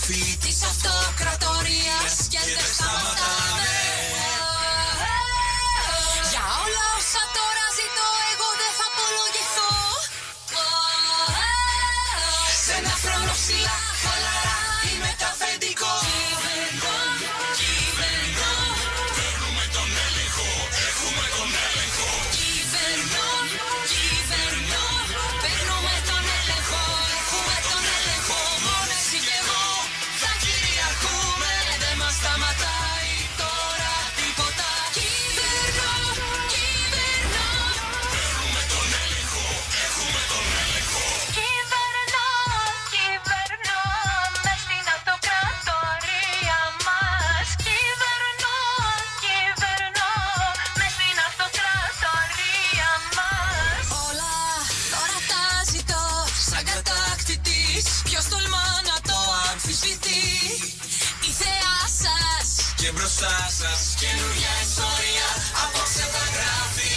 γράφει της αυτοκρατορίας και δεν σταματάμε. Για όλα όσα τώρα ζητώ εγώ δεν θα απολογηθώ. Σε ένα θρόνο ψηλά χαλαρά είμαι τα αφεντικό. Κυβερνώ, παίρνουμε τον έλεγχο, έχουμε τον έλεγχο. Κυβερνώ, παίρνουμε τον έλεγχο, έχουμε τον έλεγχο. Μόνο εσύ και εγώ θα κυριαρχούμε, δεν μας σταματάει τώρα τίποτα. Κυβερνώ, παίρνουμε τον έλεγχο, έχουμε τον έλεγχο. Κυβερνώ, μες στην αυτοκρατορία μας. Κυβερνώ, μες στην αυτοκρατορία μας. Όλα τώρα τα ζητώ σαν κατάκτητης. Ποιος τολμά να το αμφισβητεί? Η θεά σας και μπροστά σας καινούργια ιστορία απόψε θα γράφει.